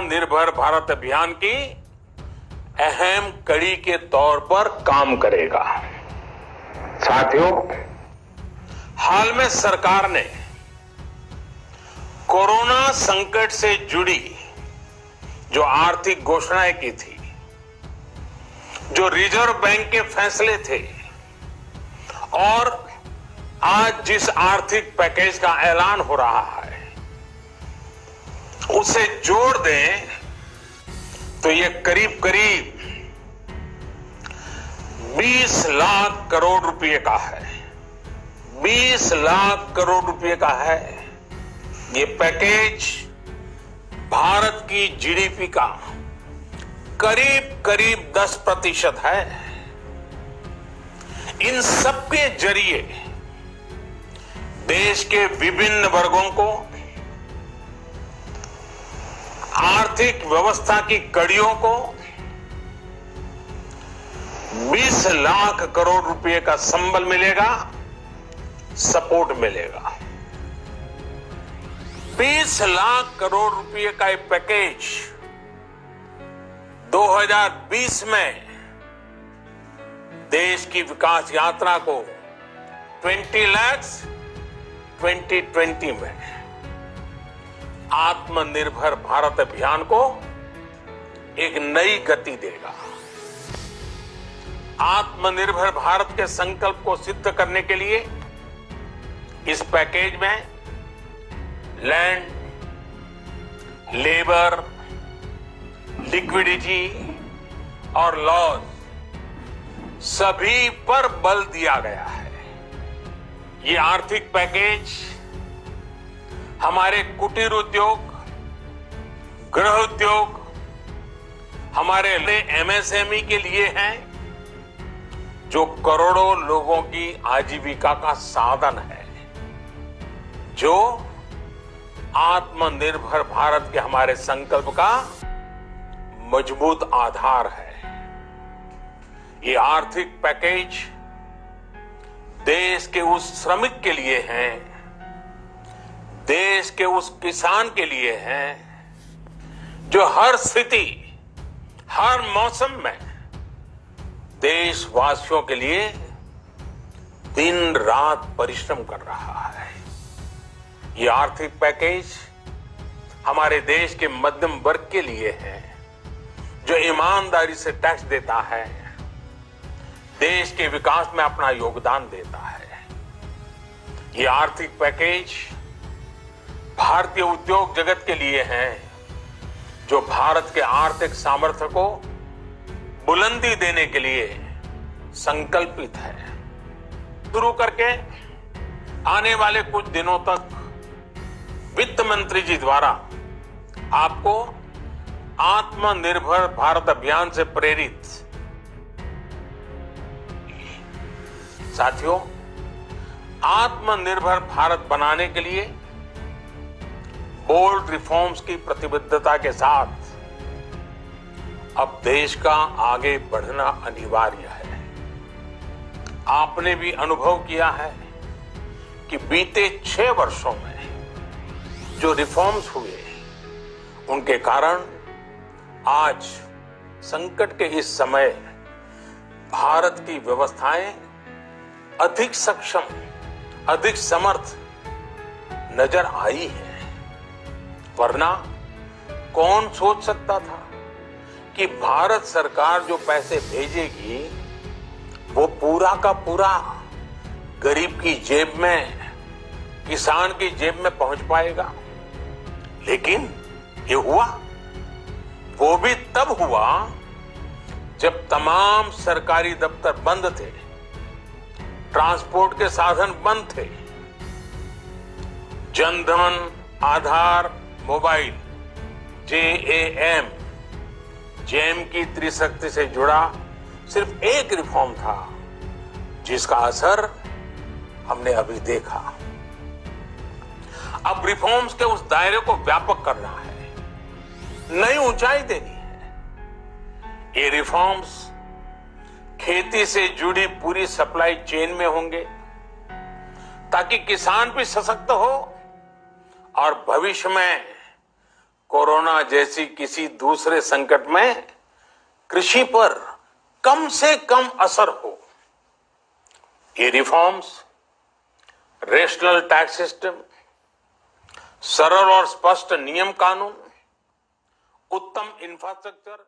आत्मनिर्भर भारत अभियान की अहम कड़ी के तौर पर काम करेगा। साथियों, हाल में सरकार ने कोरोना संकट से जुड़ी जो आर्थिक घोषणाएं की थी, जो रिजर्व बैंक के फैसले थे और आज जिस आर्थिक पैकेज का ऐलान हो रहा है, उसे जोड़ दें तो ये करीब करीब 20 लाख करोड़ रुपए का है। 20 लाख करोड़ रुपए का है। ये पैकेज भारत की जीडीपी का करीब करीब 10% है। इन सबके जरिए देश के विभिन्न वर्गों को आर्थिक व्यवस्था की कड़ियों को 20 लाख करोड़ रुपए का संबल मिलेगा, सपोर्ट मिलेगा। 20 लाख करोड़ रुपए का एक पैकेज 2020 में देश की विकास यात्रा को 20 लाख 2020 में आत्मनिर्भर भारत अभियान को एक नई गति देगा। आत्मनिर्भर भारत के संकल्प को सिद्ध करने के लिए इस पैकेज में लैंड, लेबर, लिक्विडिटी और लॉज सभी पर बल दिया गया है। ये आर्थिक पैकेज हमारे कुटीर उद्योग, गृह उद्योग, हमारे एमएसएमई के लिए हैं, जो करोड़ों लोगों की आजीविका का साधन है, जो आत्मनिर्भर भारत के हमारे संकल्प का मजबूत आधार है। ये आर्थिक पैकेज देश के उस श्रमिक के लिए है, देश के उस किसान के लिए है, जो हर स्थिति, हर मौसम में देशवासियों के लिए दिन रात परिश्रम कर रहा है। ये आर्थिक पैकेज हमारे देश के मध्यम वर्ग के लिए है, जो ईमानदारी से टैक्स देता है, देश के विकास में अपना योगदान देता है। ये आर्थिक पैकेज भारतीय उद्योग जगत के लिए है, जो भारत के आर्थिक सामर्थ्य को बुलंदी देने के लिए संकल्पित है। शुरू करके आने वाले कुछ दिनों तक वित्त मंत्री जी द्वारा आपको आत्मनिर्भर भारत अभियान से प्रेरित, साथियों, आत्मनिर्भर भारत बनाने के लिए बोल्ड रिफॉर्म्स की प्रतिबद्धता के साथ अब देश का आगे बढ़ना अनिवार्य है। आपने भी अनुभव किया है कि बीते 6 वर्षों में जो रिफॉर्म्स हुए, उनके कारण आज संकट के इस समय भारत की व्यवस्थाएं अधिक सक्षम, अधिक समर्थ नजर आई है। वरना कौन सोच सकता था कि भारत सरकार जो पैसे भेजेगी वो पूरा का पूरा गरीब की जेब में, किसान की जेब में पहुंच पाएगा। लेकिन ये हुआ, वो भी तब हुआ जब तमाम सरकारी दफ्तर बंद थे, ट्रांसपोर्ट के साधन बंद थे। जनधन, आधार, मोबाइल, जेम की त्रिशक्ति से जुड़ा सिर्फ एक रिफॉर्म था, जिसका असर हमने अभी देखा। अब रिफॉर्म्स के उस दायरे को व्यापक करना है, नई ऊंचाई देनी है। ये रिफॉर्म्स खेती से जुड़ी पूरी सप्लाई चेन में होंगे, ताकि किसान भी सशक्त हो और भविष्य में कोरोना जैसी किसी दूसरे संकट में कृषि पर कम से कम असर हो। ये रिफॉर्म्स, रेशनल टैक्स सिस्टम, सरल और स्पष्ट नियम कानून, उत्तम इंफ्रास्ट्रक्चर